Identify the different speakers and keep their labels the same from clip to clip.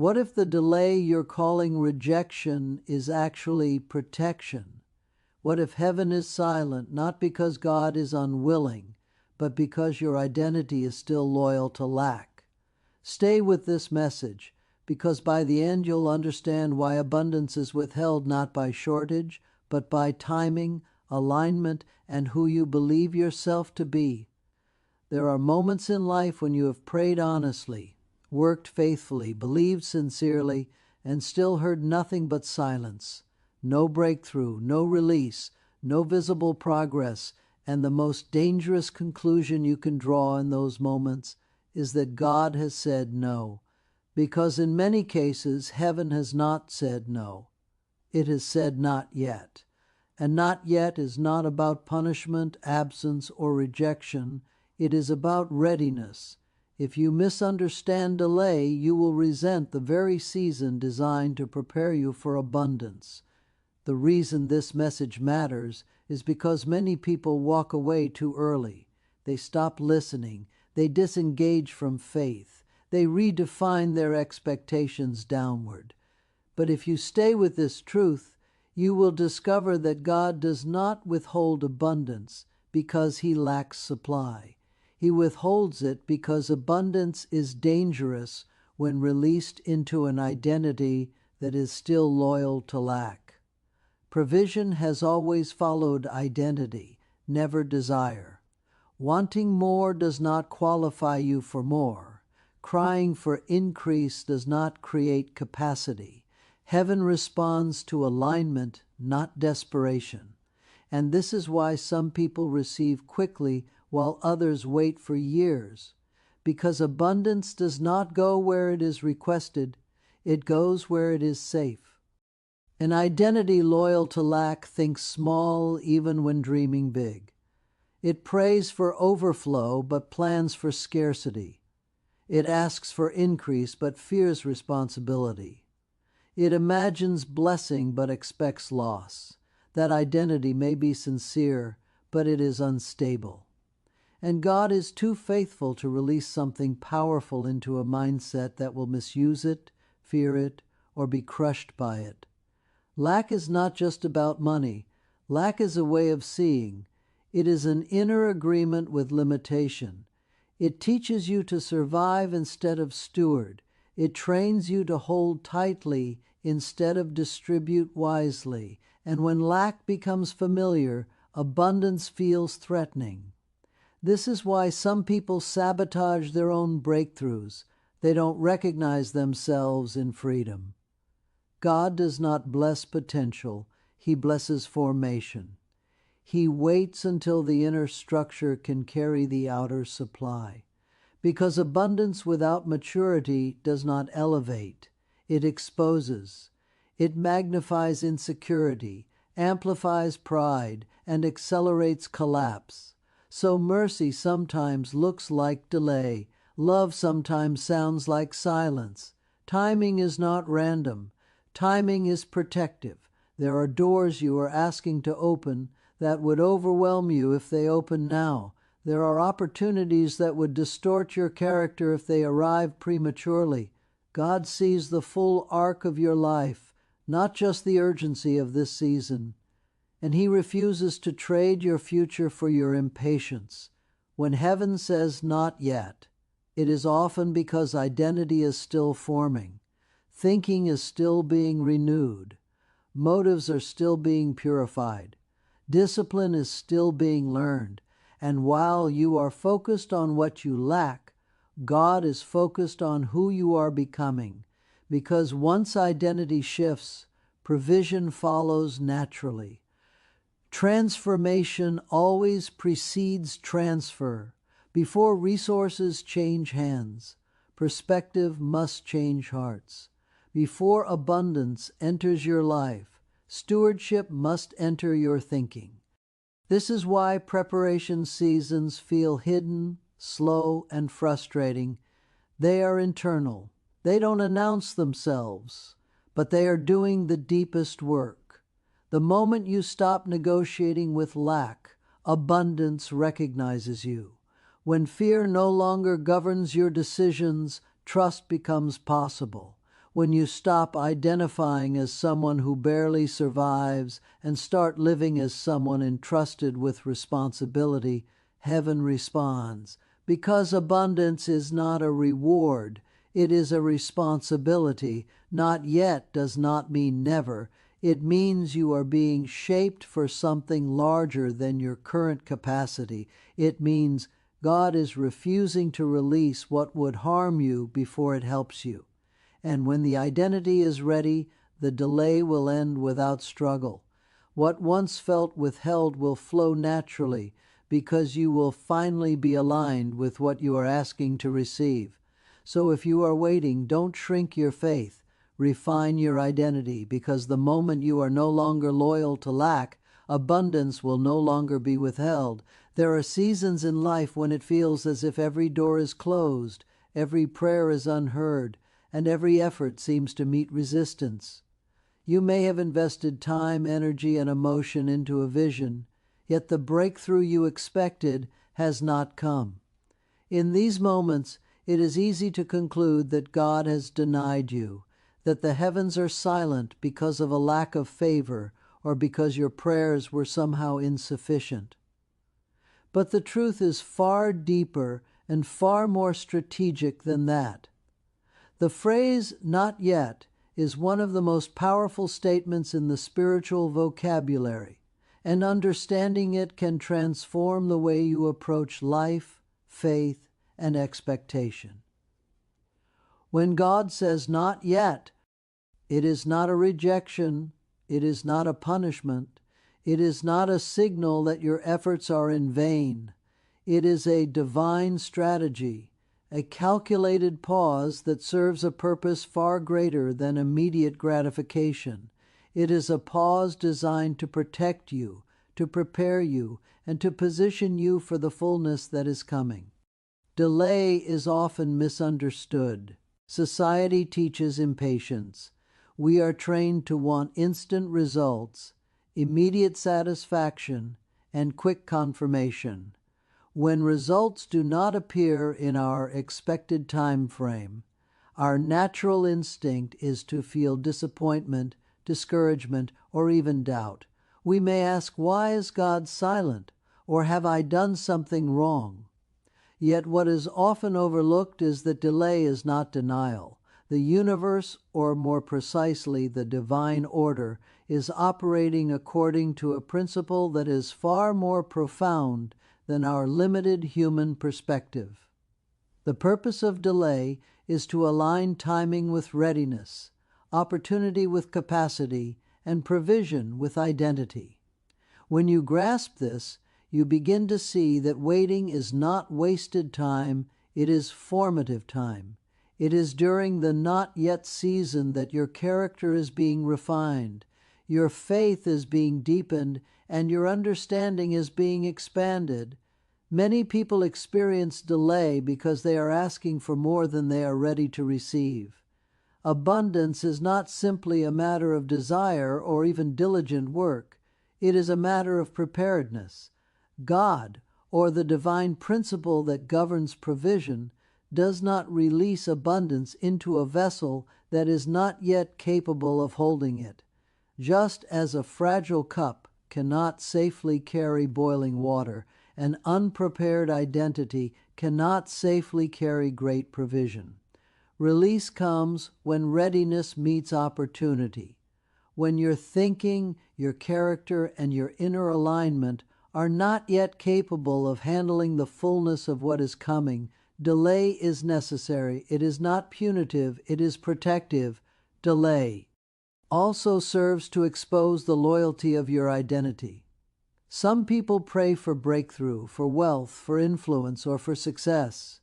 Speaker 1: What if the delay you're calling rejection is actually protection? What if heaven is silent, not because God is unwilling, but because your identity is still loyal to lack? Stay with this message, because by the end you'll understand why abundance is withheld not by shortage, but by timing, alignment, and who you believe yourself to be. There are moments in life when you have prayed honestly, worked faithfully, believed sincerely, and still heard nothing but silence. No breakthrough, no release, no visible progress, and the most dangerous conclusion you can draw in those moments is that God has said no, because in many cases heaven has not said no. It has said not yet. And not yet is not about punishment, absence, or rejection. It is about readiness. If you misunderstand delay, you will resent the very season designed to prepare you for abundance. The reason this message matters is because many people walk away too early. They stop listening. They disengage from faith. They redefine their expectations downward. But if you stay with this truth, you will discover that God does not withhold abundance because He lacks supply. He withholds it because abundance is dangerous when released into an identity that is still loyal to lack. Provision has always followed identity, never desire. Wanting more does not qualify you for more. Crying for increase does not create capacity. Heaven responds to alignment, not desperation. And this is why some people receive quickly while others wait for years. Because abundance does not go where it is requested, it goes where it is safe. An identity loyal to lack thinks small even when dreaming big. It prays for overflow but plans for scarcity. It asks for increase but fears responsibility. It imagines blessing but expects loss. That identity may be sincere, but it is unstable. And God is too faithful to release something powerful into a mindset that will misuse it, fear it, or be crushed by it. Lack is not just about money. Lack is a way of seeing. It is an inner agreement with limitation. It teaches you to survive instead of steward. It trains you to hold tightly instead of distribute wisely. And when lack becomes familiar, abundance feels threatening. This is why some people sabotage their own breakthroughs. They don't recognize themselves in freedom. God does not bless potential. He blesses formation. He waits until the inner structure can carry the outer supply. Because abundance without maturity does not elevate. It exposes. It magnifies insecurity, amplifies pride, and accelerates collapse. So mercy sometimes looks like delay. Love sometimes sounds like silence. Timing is not random. Timing is protective. There are doors you are asking to open that would overwhelm you if they open now. There are opportunities that would distort your character if they arrive prematurely. God sees the full arc of your life, not just the urgency of this season. And He refuses to trade your future for your impatience. When heaven says not yet, it is often because identity is still forming. Thinking is still being renewed. Motives are still being purified. Discipline is still being learned. And while you are focused on what you lack, God is focused on who you are becoming. Because once identity shifts, provision follows naturally. Transformation always precedes transfer. Before resources change hands, perspective must change hearts. Before abundance enters your life, stewardship must enter your thinking. This is why preparation seasons feel hidden, slow, and frustrating. They are internal. They don't announce themselves, but they are doing the deepest work. The moment you stop negotiating with lack, abundance recognizes you. When fear no longer governs your decisions, trust becomes possible. when you stop identifying as someone who barely survives and start living as someone entrusted with responsibility, heaven responds, because abundance is not a reward, it is a responsibility. Not yet does not mean never. It means you are being shaped for something larger than your current capacity. It means God is refusing to release what would harm you before it helps you. And when the identity is ready, the delay will end without struggle. What once felt withheld will flow naturally because you will finally be aligned with what you are asking to receive. So if you are waiting, don't shrink your faith. Refine your identity, because the moment you are no longer loyal to lack, abundance will no longer be withheld. There are seasons in life when it feels as if every door is closed, every prayer is unheard, and every effort seems to meet resistance. You may have invested time, energy, and emotion into a vision, yet the breakthrough you expected has not come. In these moments, it is easy to conclude that God has denied you, that the heavens are silent because of a lack of favor or because your prayers were somehow insufficient. But the truth is far deeper and far more strategic than that. The phrase, "not yet," is one of the most powerful statements in the spiritual vocabulary, and understanding it can transform the way you approach life, faith, and expectation. When God says "not yet," it is not a rejection, it is not a punishment, it is not a signal that your efforts are in vain. It is a divine strategy, a calculated pause that serves a purpose far greater than immediate gratification. It is a pause designed to protect you, to prepare you, and to position you for the fullness that is coming. Delay is often misunderstood. Society teaches impatience. We are trained to want instant results, immediate satisfaction, and quick confirmation. When results do not appear in our expected time frame, our natural instinct is to feel disappointment, discouragement, or even doubt. We may ask, "Why is God silent?" or "Have I done something wrong?" Yet what is often overlooked is that delay is not denial. The universe, or more precisely the divine order, is operating according to a principle that is far more profound than our limited human perspective. The purpose of delay is to align timing with readiness, opportunity with capacity, and provision with identity. When you grasp this, you begin to see that waiting is not wasted time, it is formative time. It is during the not yet season that your character is being refined, your faith is being deepened, and your understanding is being expanded. Many people experience delay because they are asking for more than they are ready to receive. Abundance is not simply a matter of desire or even diligent work. It is a matter of preparedness. God, or the divine principle that governs provision, does not release abundance into a vessel that is not yet capable of holding it. Just as a fragile cup cannot safely carry boiling water, an unprepared identity cannot safely carry great provision. Release comes when readiness meets opportunity, when your thinking, your character, and your inner alignment are not yet capable of handling the fullness of what is coming. Delay is necessary. It is not punitive, it is protective. Delay also serves to expose the loyalty of your identity. Some people pray for breakthrough, for wealth, for influence, or for success,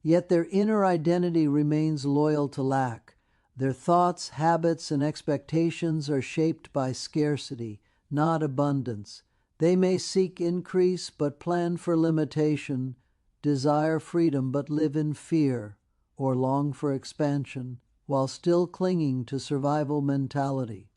Speaker 1: yet their inner identity remains loyal to lack. Their thoughts, habits, and expectations are shaped by scarcity, not abundance. They may seek increase but plan for limitation, desire freedom but live in fear, or long for expansion while still clinging to survival mentality.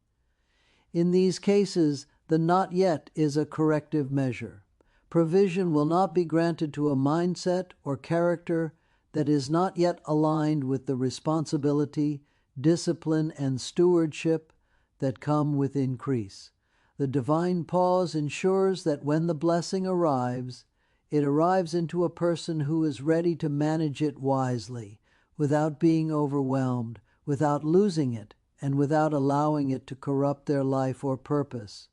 Speaker 1: In these cases, the not yet is a corrective measure. Provision will not be granted to a mindset or character that is not yet aligned with the responsibility, discipline, and stewardship that come with increase. The divine pause ensures that when the blessing arrives, it arrives into a person who is ready to manage it wisely, without being overwhelmed, without losing it, and without allowing it to corrupt their life or purpose.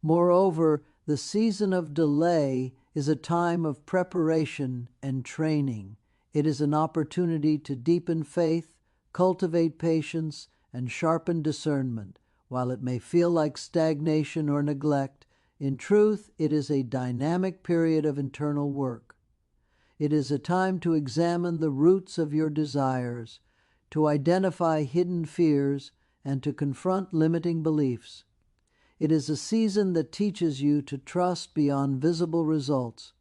Speaker 1: Moreover, the season of delay is a time of preparation and training. It is an opportunity to deepen faith, cultivate patience, and sharpen discernment. While it may feel like stagnation or neglect, in truth it is a dynamic period of internal work. It is a time to examine the roots of your desires, to identify hidden fears, and to confront limiting beliefs. It is a season that teaches you to trust beyond visible results,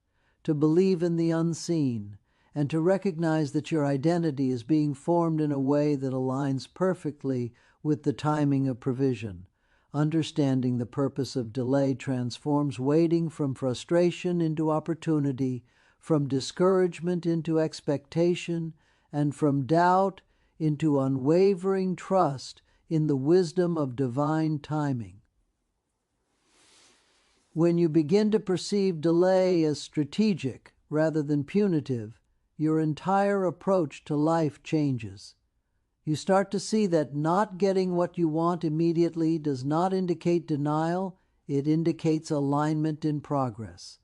Speaker 1: to believe in the unseen, and to recognize that your identity is being formed in a way that aligns perfectly with the timing of provision. Understanding the purpose of delay transforms waiting from frustration into opportunity, from discouragement into expectation, and from doubt into unwavering trust in the wisdom of divine timing. When you begin to perceive delay as strategic rather than punitive, your entire approach to life changes. You start to see that not getting what you want immediately does not indicate denial, it indicates alignment in progress.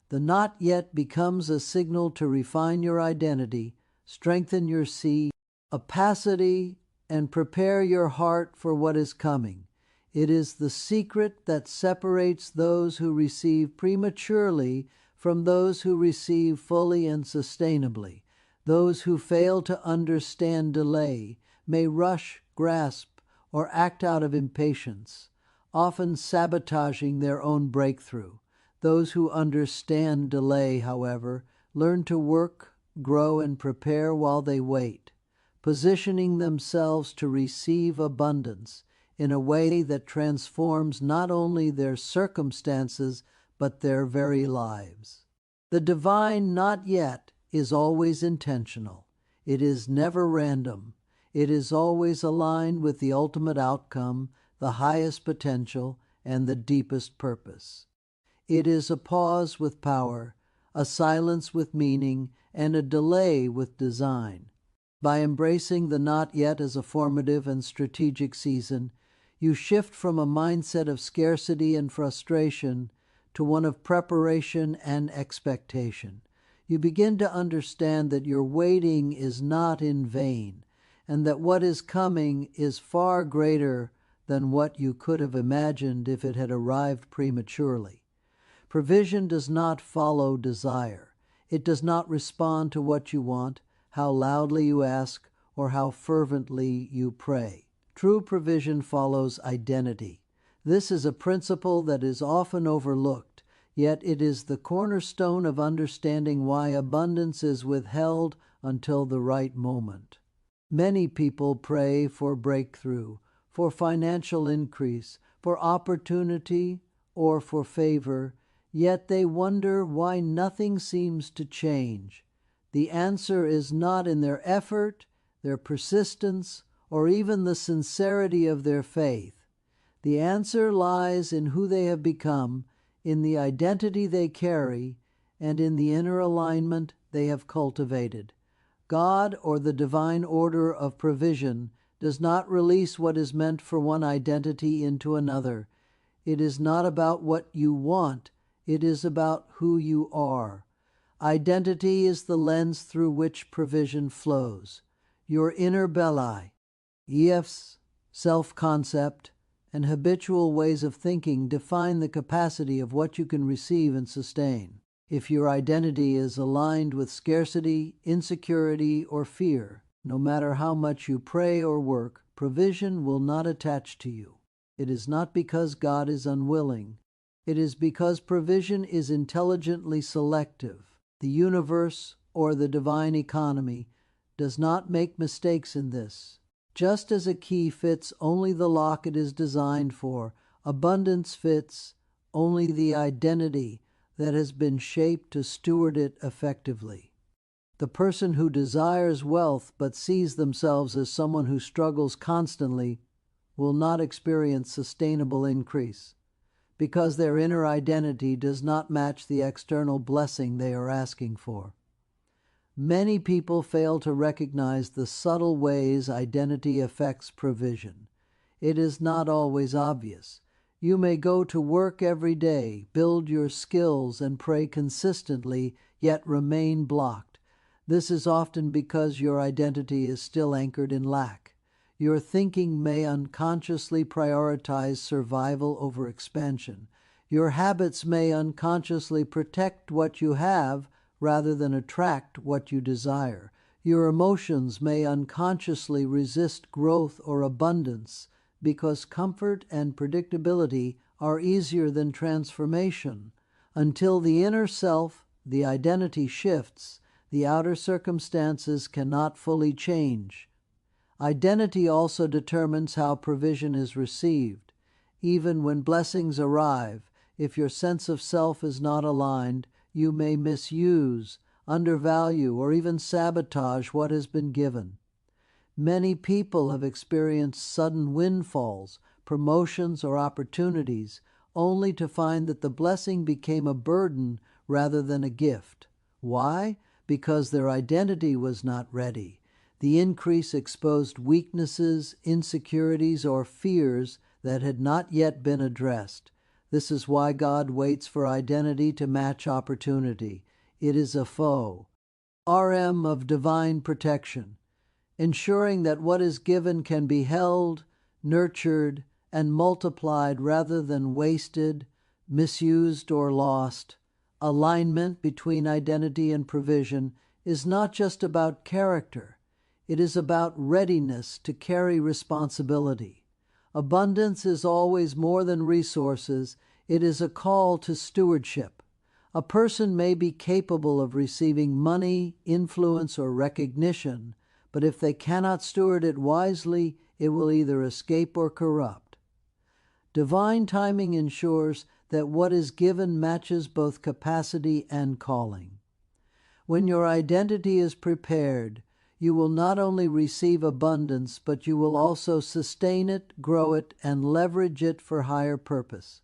Speaker 1: The not yet becomes a signal to refine your identity, strengthen your capacity, and prepare your heart for what is coming. It is the secret that separates those who receive prematurely from those who receive fully and sustainably. Those who fail to understand delay may rush, grasp, or act out of impatience, often sabotaging their own breakthrough. Those who understand delay, however, learn to work, grow, and prepare while they wait, positioning themselves to receive abundance in a way that transforms not only their circumstances, but their very lives. The divine not yet is always intentional. It is never random. It is always aligned with the ultimate outcome, the highest potential, and the deepest purpose. It is a pause with power, a silence with meaning, and a delay with design. By embracing the not yet as a formative and strategic season, you shift from a mindset of scarcity and frustration to one of preparation and expectation. You begin to understand that your waiting is not in vain, and that what is coming is far greater than what you could have imagined if it had arrived prematurely. Provision does not follow desire. It does not respond to what you want, how loudly you ask, or how fervently you pray. True provision follows identity. This is a principle that is often overlooked, yet it is the cornerstone of understanding why abundance is withheld until the right moment. Many people pray for breakthrough, for financial increase, for opportunity, or for favor, yet they wonder why nothing seems to change. The answer is not in their effort, their persistence, or even the sincerity of their faith. The answer lies in who they have become, in the identity they carry, and in the inner alignment they have cultivated. God, or the divine order of provision, does not release what is meant for one identity into another. It is not about what you want, it is about who you are. Identity is the lens through which provision flows. Your inner belli, EF's self-concept, and habitual ways of thinking define the capacity of what you can receive and sustain. If your identity is aligned with scarcity, insecurity, or fear, no matter how much you pray or work, provision will not attach to you. It is not because God is unwilling. It is because provision is intelligently selective. The universe, or the divine economy, does not make mistakes in this. Just as a key fits only the lock it is designed for, abundance fits only the identity that has been shaped to steward it effectively. The person who desires wealth but sees themselves as someone who struggles constantly will not experience sustainable increase, because their inner identity does not match the external blessing they are asking for. Many people fail to recognize the subtle ways identity affects provision. It is not always obvious. You may go to work every day, build your skills, and pray consistently, yet remain blocked. This is often because your identity is still anchored in lack. Your thinking may unconsciously prioritize survival over expansion. Your habits may unconsciously protect what you have rather than attract what you desire. Your emotions may unconsciously resist growth or abundance because comfort and predictability are easier than transformation. Until the inner self, the identity shifts, the outer circumstances cannot fully change. Identity also determines how provision is received. Even when blessings arrive, if your sense of self is not aligned, you may misuse, undervalue, or even sabotage what has been given. Many people have experienced sudden windfalls, promotions, or opportunities, only to find that the blessing became a burden rather than a gift. Why? Because their identity was not ready. The increase exposed weaknesses, insecurities, or fears that had not yet been addressed. This is why God waits for identity to match opportunity. It is a foe. RM of divine protection, ensuring that what is given can be held, nurtured, and multiplied rather than wasted, misused, or lost. Alignment between identity and provision is not just about character. It is about readiness to carry responsibility. Abundance is always more than resources. It is a call to stewardship. A person may be capable of receiving money, influence, or recognition, but if they cannot steward it wisely, it will either escape or corrupt. Divine timing ensures that what is given matches both capacity and calling. When your identity is prepared, you will not only receive abundance, but you will also sustain it, grow it, and leverage it for higher purpose.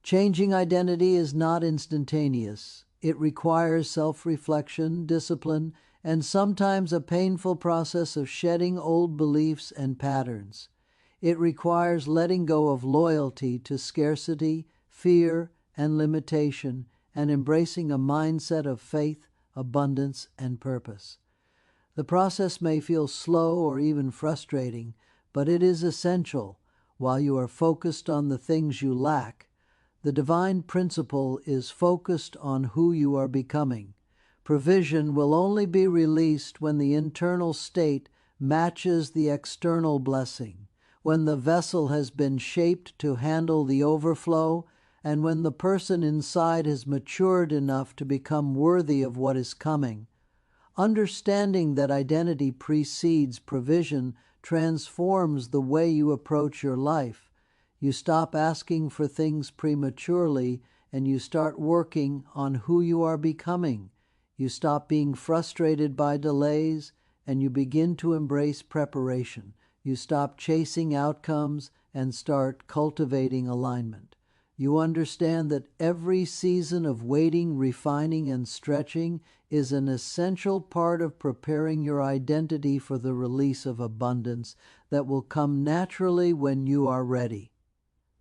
Speaker 1: Changing identity is not instantaneous. It requires self-reflection, discipline, and sometimes a painful process of shedding old beliefs and patterns. It requires letting go of loyalty to scarcity, fear, and limitation, and embracing a mindset of faith, abundance, and purpose. The process may feel slow or even frustrating, but it is essential. While you are focused on the things you lack, the divine principle is focused on who you are becoming. Provision will only be released when the internal state matches the external blessing, when the vessel has been shaped to handle the overflow, and when the person inside has matured enough to become worthy of what is coming. Understanding that identity precedes provision transforms the way you approach your life. You stop asking for things prematurely, and you start working on who you are becoming. You stop being frustrated by delays, and you begin to embrace preparation. You stop chasing outcomes and start cultivating alignment. You understand that every season of waiting, refining, and stretching is an essential part of preparing your identity for the release of abundance that will come naturally when you are ready.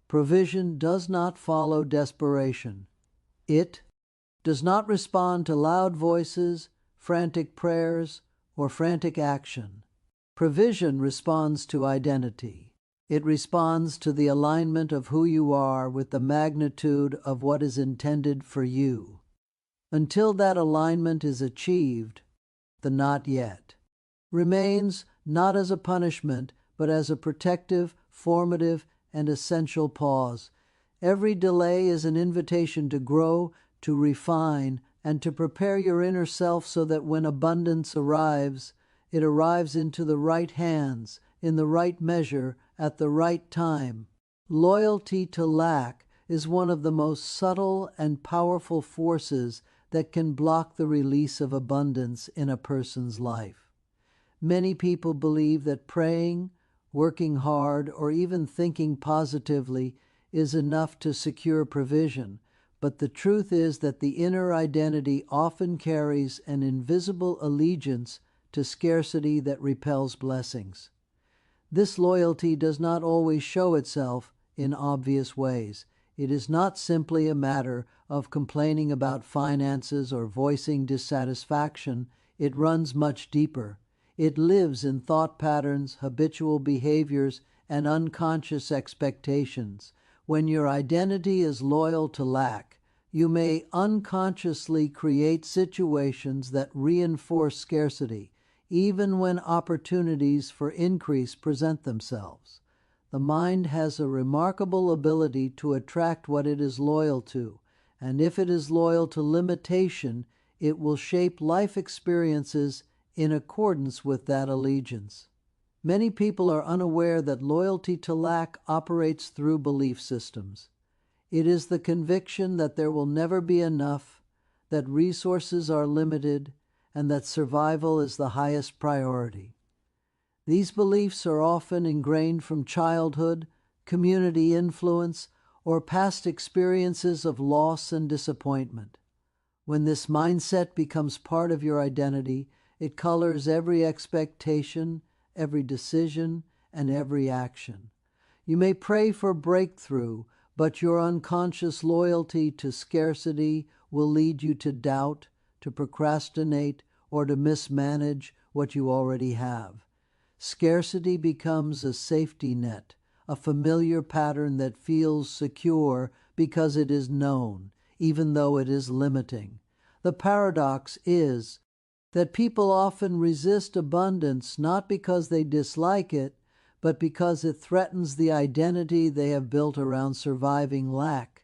Speaker 1: Provision does not follow desperation. It does not respond to loud voices, frantic prayers, or frantic action. Provision responds to identity. It responds to the alignment of who you are with the magnitude of what is intended for you. Until that alignment is achieved, the not yet remains not as a punishment, but as a protective, formative, and essential pause. Every delay is an invitation to grow, to refine, and to prepare your inner self so that when abundance arrives, it arrives into the right hands, in the right measure, at the right time. Loyalty to lack is one of the most subtle and powerful forces that can block the release of abundance in a person's life. Many people believe that praying, working hard, or even thinking positively is enough to secure provision, but the truth is that the inner identity often carries an invisible allegiance to scarcity that repels blessings. This loyalty does not always show itself in obvious ways. It is not simply a matter of complaining about finances or voicing dissatisfaction. It runs much deeper. It lives in thought patterns, habitual behaviors, and unconscious expectations. When your identity is loyal to lack, you may unconsciously create situations that reinforce scarcity, even when opportunities for increase present themselves. The mind has a remarkable ability to attract what it is loyal to, and if it is loyal to limitation, it will shape life experiences in accordance with that allegiance. Many people are unaware that loyalty to lack operates through belief systems. It is the conviction that there will never be enough, that resources are limited, and that survival is the highest priority. These beliefs are often ingrained from childhood, community influence, or past experiences of loss and disappointment. When this mindset becomes part of your identity, it colors every expectation, every decision, and every action. You may pray for breakthrough, but your unconscious loyalty to scarcity will lead you to doubt, to procrastinate, or to mismanage what you already have. Scarcity becomes a safety net, a familiar pattern that feels secure because it is known, even though it is limiting. The paradox is that people often resist abundance not because they dislike it, but because it threatens the identity they have built around surviving lack.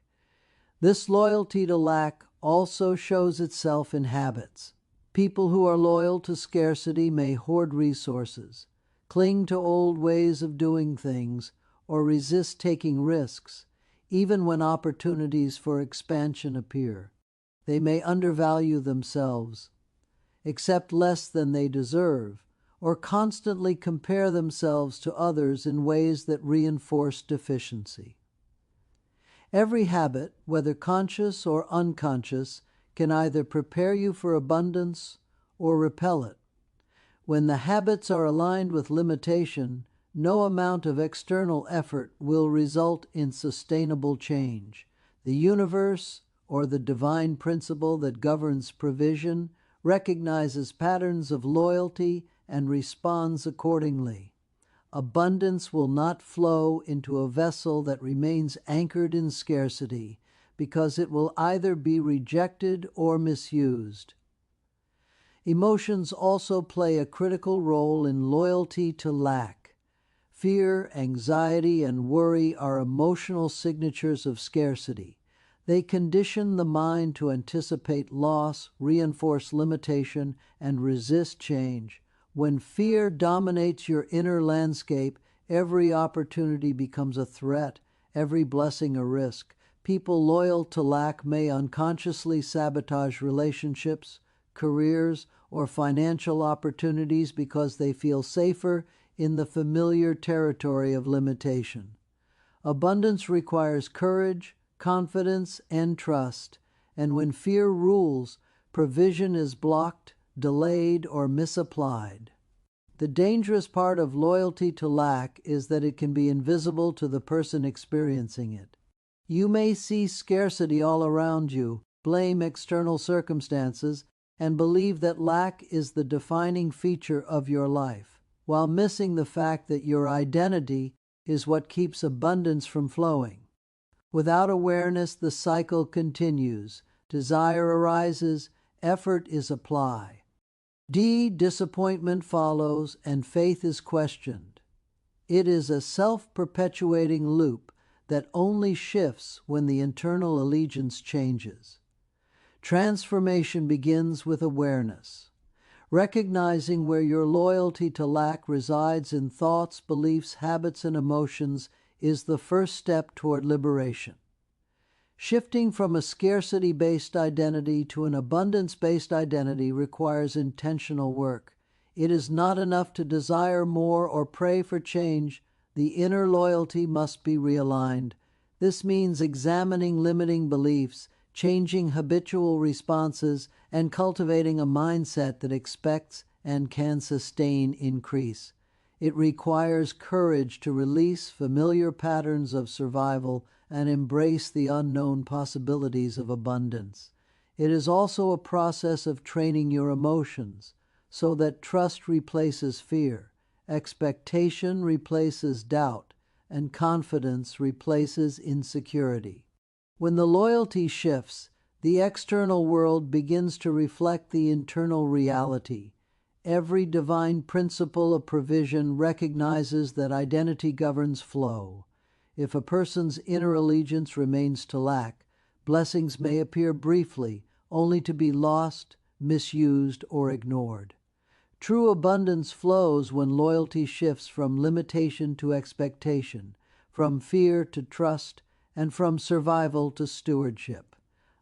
Speaker 1: This loyalty to lack also shows itself in habits. People who are loyal to scarcity may hoard resources, cling to old ways of doing things, or resist taking risks, even when opportunities for expansion appear. They may undervalue themselves, accept less than they deserve, or constantly compare themselves to others in ways that reinforce deficiency. Every habit, whether conscious or unconscious, can either prepare you for abundance or repel it. When the habits are aligned with limitation, no amount of external effort will result in sustainable change. The universe, or the divine principle that governs provision, recognizes patterns of loyalty and responds accordingly. Abundance will not flow into a vessel that remains anchored in scarcity, because it will either be rejected or misused. Emotions also play a critical role in loyalty to lack. Fear, anxiety, and worry are emotional signatures of scarcity. They condition the mind to anticipate loss, reinforce limitation, and resist change. When fear dominates your inner landscape, every opportunity becomes a threat, every blessing a risk. People loyal to lack may unconsciously sabotage relationships, careers, or financial opportunities because they feel safer in the familiar territory of limitation. Abundance requires courage, confidence, and trust, and when fear rules, provision is blocked, delayed, or misapplied. The dangerous part of loyalty to lack is that it can be invisible to the person experiencing it. You may see scarcity all around you, blame external circumstances, and believe that lack is the defining feature of your life, while missing the fact that your identity is what keeps abundance from flowing. Without awareness, the cycle continues. Desire arises, effort is applied. Disappointment follows, and faith is questioned. It is a self-perpetuating loop that only shifts when the internal allegiance changes. Transformation begins with awareness. Recognizing where your loyalty to lack resides in thoughts, beliefs, habits, and emotions is the first step toward liberation. Shifting from a scarcity-based identity to an abundance-based identity requires intentional work. It is not enough to desire more or pray for change. The inner loyalty must be realigned. This means examining limiting beliefs, changing habitual responses, and cultivating a mindset that expects and can sustain increase. It requires courage to release familiar patterns of survival and embrace the unknown possibilities of abundance. It is also a process of training your emotions so that trust replaces fear, expectation replaces doubt, and confidence replaces insecurity. When the loyalty shifts, the external world begins to reflect the internal reality. Every divine principle of provision recognizes that identity governs flow. If a person's inner allegiance remains to lack, blessings may appear briefly, only to be lost, misused, or ignored. True abundance flows when loyalty shifts from limitation to expectation, from fear to trust, and from survival to stewardship.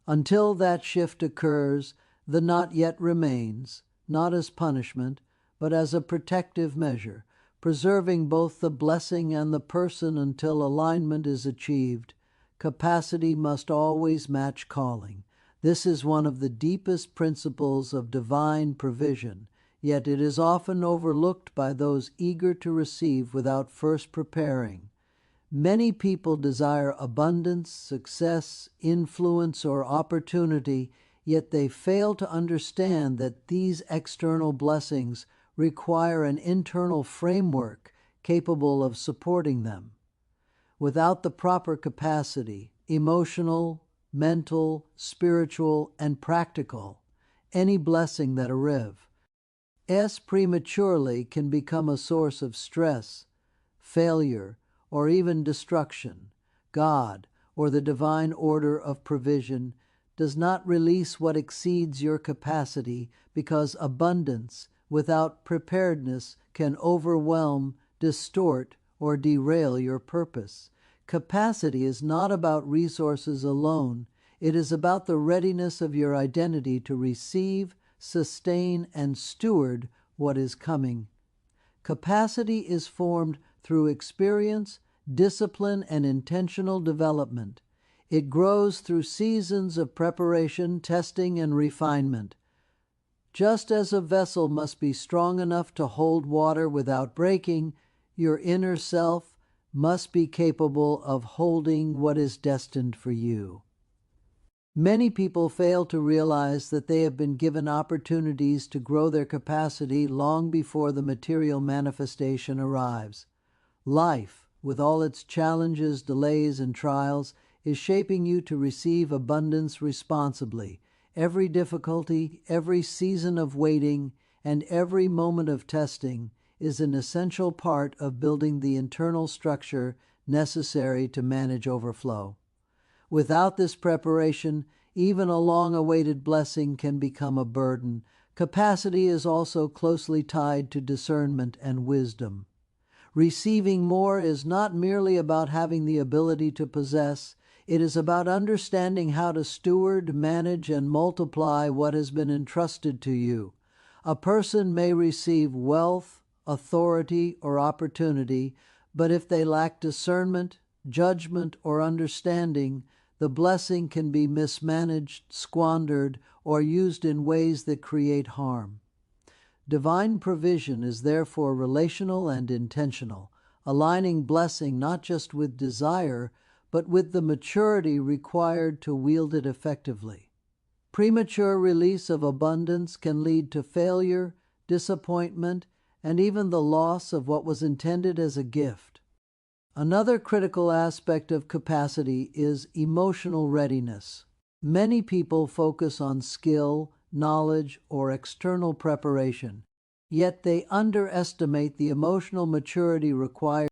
Speaker 1: Until that shift occurs, the not yet remains, not as punishment, but as a protective measure, preserving both the blessing and the person until alignment is achieved. Capacity must always match calling. This is one of the deepest principles of divine provision, yet it is often overlooked by those eager to receive without first preparing. Many people desire abundance, success, influence, or opportunity, yet they fail to understand that these external blessings require an internal framework capable of supporting them. Without the proper capacity, emotional, mental, spiritual, and practical, any blessing that arrives prematurely can become a source of stress, failure, or even destruction. God, or the divine order of provision, does not release what exceeds your capacity, because abundance without preparedness can overwhelm, distort, or derail your purpose. Capacity is not about resources alone. It is about the readiness of your identity to receive, sustain, and steward what is coming. Capacity is formed through experience, discipline, and intentional development. It grows through seasons of preparation, testing, and refinement. Just as a vessel must be strong enough to hold water without breaking, your inner self must be capable of holding what is destined for you. Many people fail to realize that they have been given opportunities to grow their capacity long before the material manifestation arrives. Life, with all its challenges, delays, and trials, is shaping you to receive abundance responsibly. Every difficulty, every season of waiting, and every moment of testing is an essential part of building the internal structure necessary to manage overflow. Without this preparation, even a long-awaited blessing can become a burden. Capacity is also closely tied to discernment and wisdom. Receiving more is not merely about having the ability to possess. It is about understanding how to steward, manage, and multiply what has been entrusted to you. A person may receive wealth, authority, or opportunity, but if they lack discernment, judgment, or understanding, the blessing can be mismanaged, squandered, or used in ways that create harm. Divine provision is therefore relational and intentional, aligning blessing not just with desire, but with the maturity required to wield it effectively. Premature release of abundance can lead to failure, disappointment, and even the loss of what was intended as a gift. Another critical aspect of capacity is emotional readiness. Many people focus on skill, knowledge, or external preparation, yet they underestimate the emotional maturity required